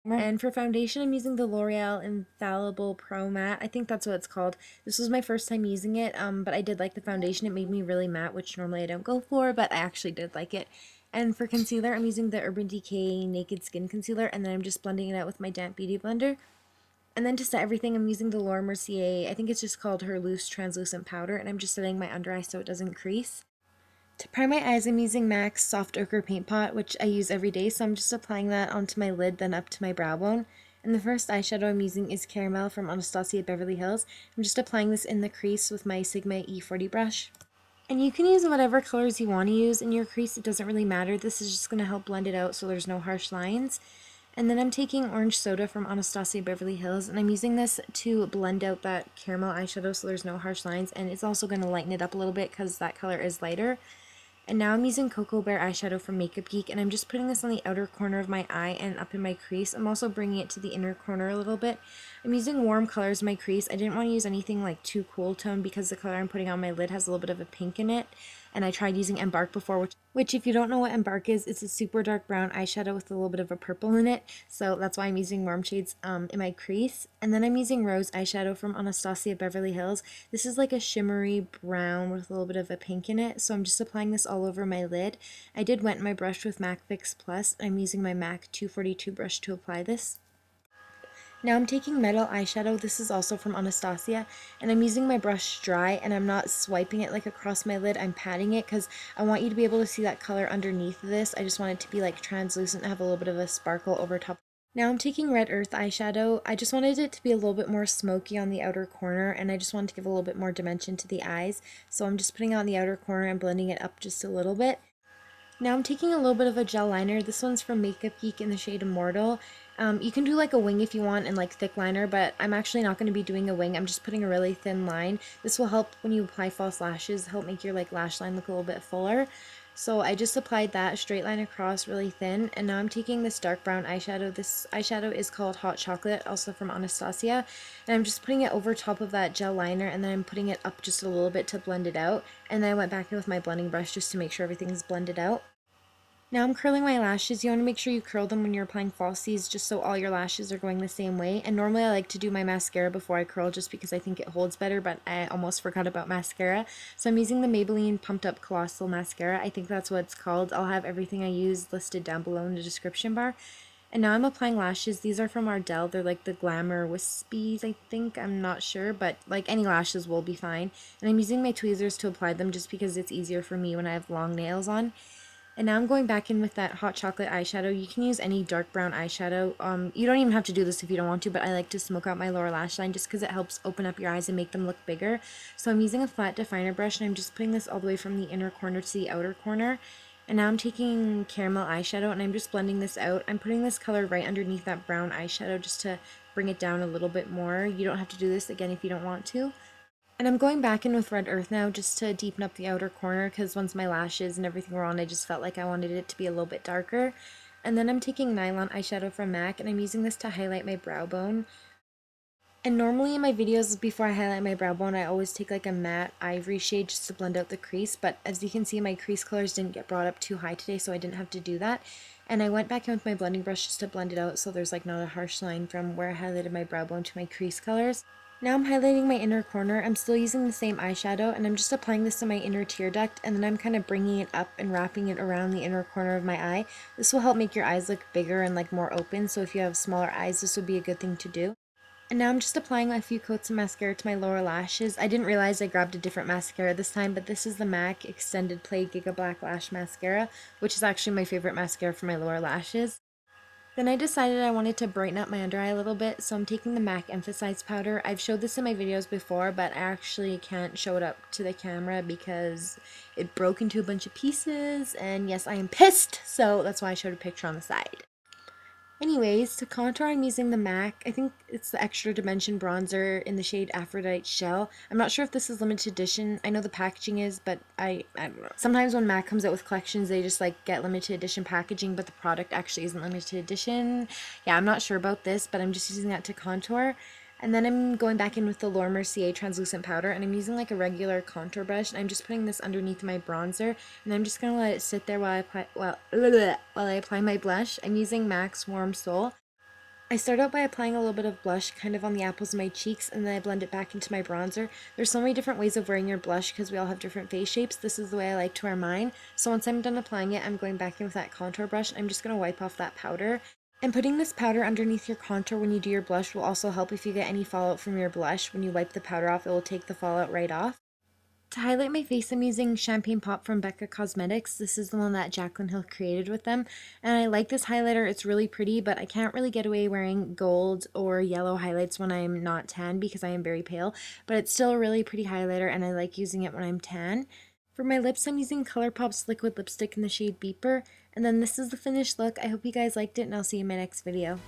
And for foundation, I'm using the L'Oreal Infallible Pro Matte. I think that's what it's called. This was my first time using it, but I did like the foundation. It made me really matte, which normally I don't go for, but I actually did like it. And for concealer, I'm using the Urban Decay Naked Skin Concealer, and then I'm just blending it out with my damp beauty blender. And then to set everything, I'm using the Laura Mercier, I think it's just called her Loose Translucent Powder, and I'm just setting my under eye so it doesn't crease. To prime my eyes, I'm using MAC's Soft Ochre Paint Pot, which I use every day, so I'm just applying that onto my lid, then up to my brow bone. And the first eyeshadow I'm using is Caramel from Anastasia Beverly Hills. I'm just applying this in the crease with my Sigma E40 brush. And you can use whatever colors you want to use in your crease, it doesn't really matter. This is just going to help blend it out so there's no harsh lines. And then I'm taking Orange Soda from Anastasia Beverly Hills, and I'm using this to blend out that caramel eyeshadow so there's no harsh lines, and it's also going to lighten it up a little bit because that color is lighter. And now I'm using Cocoa Bear eyeshadow from Makeup Geek, and I'm just putting this on the outer corner of my eye and up in my crease. I'm also bringing it to the inner corner a little bit. I'm using warm colors in my crease. I didn't want to use anything like too cool tone because the color I'm putting on my lid has a little bit of a pink in it. And I tried using Embark before, which if you don't know what Embark is, it's a super dark brown eyeshadow with a little bit of a purple in it. So that's why I'm using warm shades in my crease. And then I'm using Rose eyeshadow from Anastasia Beverly Hills. This is like a shimmery brown with a little bit of a pink in it. So I'm just applying this all over my lid. I did wet my brush with MAC Fix Plus. I'm using my MAC 242 brush to apply this. Now I'm taking Metal eyeshadow, this is also from Anastasia, and I'm using my brush dry, and I'm not swiping it like across my lid, I'm patting it because I want you to be able to see that color underneath this. I just want it to be like translucent and have a little bit of a sparkle over top. Now I'm taking Red Earth eyeshadow. I just wanted it to be a little bit more smoky on the outer corner, and I just wanted to give a little bit more dimension to the eyes, so I'm just putting it on the outer corner and blending it up just a little bit. Now I'm taking a little bit of a gel liner. This one's from Makeup Geek in the shade Immortal. You can do like a wing if you want and like thick liner, but I'm actually not going to be doing a wing. I'm just putting a really thin line. This will help when you apply false lashes, help make your like lash line look a little bit fuller. So I just applied that straight line across really thin, and now I'm taking this dark brown eyeshadow. This eyeshadow is called Hot Chocolate, also from Anastasia, and I'm just putting it over top of that gel liner, and then I'm putting it up just a little bit to blend it out, and then I went back in with my blending brush just to make sure everything's blended out. Now I'm curling my lashes. You want to make sure you curl them when you're applying falsies just so all your lashes are going the same way. And normally I like to do my mascara before I curl just because I think it holds better, but I almost forgot about mascara. So I'm using the Maybelline Pumped Up Colossal Mascara. I think that's what it's called. I'll have everything I use listed down below in the description bar. And now I'm applying lashes. These are from Ardell. They're like the Glamour Wispies, I think. I'm not sure, but like any lashes will be fine. And I'm using my tweezers to apply them just because it's easier for me when I have long nails on. And now I'm going back in with that hot chocolate eyeshadow. You can use any dark brown eyeshadow. You don't even have to do this if you don't want to, but I like to smoke out my lower lash line just because it helps open up your eyes and make them look bigger. So I'm using a flat definer brush, and I'm just putting this all the way from the inner corner to the outer corner. And now I'm taking caramel eyeshadow, and I'm just blending this out. I'm putting this color right underneath that brown eyeshadow just to bring it down a little bit more. You don't have to do this again if you don't want to. And I'm going back in with Red Earth now just to deepen up the outer corner because once my lashes and everything were on, I just felt like I wanted it to be a little bit darker. And then I'm taking Nylon eyeshadow from MAC, and I'm using this to highlight my brow bone. And normally in my videos before I highlight my brow bone, I always take like a matte ivory shade just to blend out the crease, but as you can see, my crease colors didn't get brought up too high today, so I didn't have to do that. And I went back in with my blending brush just to blend it out so there's like not a harsh line from where I highlighted my brow bone to my crease colors. Now I'm highlighting my inner corner. I'm still using the same eyeshadow, and I'm just applying this to my inner tear duct, and then I'm kind of bringing it up and wrapping it around the inner corner of my eye. This will help make your eyes look bigger and like more open, so if you have smaller eyes, this would be a good thing to do. And now I'm just applying a few coats of mascara to my lower lashes. I didn't realize I grabbed a different mascara this time, but this is the MAC Extended Play Gigablack Lash Mascara, which is actually my favorite mascara for my lower lashes. Then I decided I wanted to brighten up my under eye a little bit, so I'm taking the MAC Emphasize Powder. I've showed this in my videos before, but I actually can't show it up to the camera because it broke into a bunch of pieces, and yes, I am pissed, so that's why I showed a picture on the side. Anyways, to contour, I'm using the MAC. I think it's the Extra Dimension Bronzer in the shade Aphrodite Shell. I'm not sure if this is limited edition. I know the packaging is, but I don't know. Sometimes when MAC comes out with collections, they just like get limited edition packaging, but the product actually isn't limited edition. Yeah, I'm not sure about this, but I'm just using that to contour. And then I'm going back in with the Laura Mercier translucent powder, and I'm using like a regular contour brush, and I'm just putting this underneath my bronzer, and I'm just gonna let it sit there while I apply while I apply my blush. I'm using MAC's Warm Soul. I start out by applying a little bit of blush kind of on the apples of my cheeks, and then I blend it back into my bronzer. There's so many different ways of wearing your blush because we all have different face shapes. This is the way I like to wear mine. So once I'm done applying it, I'm going back in with that contour brush. I'm just going to wipe off that powder. And putting this powder underneath your contour when you do your blush will also help if you get any fallout from your blush. When you wipe the powder off, it will take the fallout right off. To highlight my face, I'm using Champagne Pop from Becca Cosmetics. This is the one that Jaclyn Hill created with them. And I like this highlighter. It's really pretty, but I can't really get away wearing gold or yellow highlights when I'm not tan because I am very pale. But it's still a really pretty highlighter, and I like using it when I'm tan. For my lips, I'm using ColourPop's liquid lipstick in the shade Beeper. And then this is the finished look. I hope you guys liked it, and I'll see you in my next video.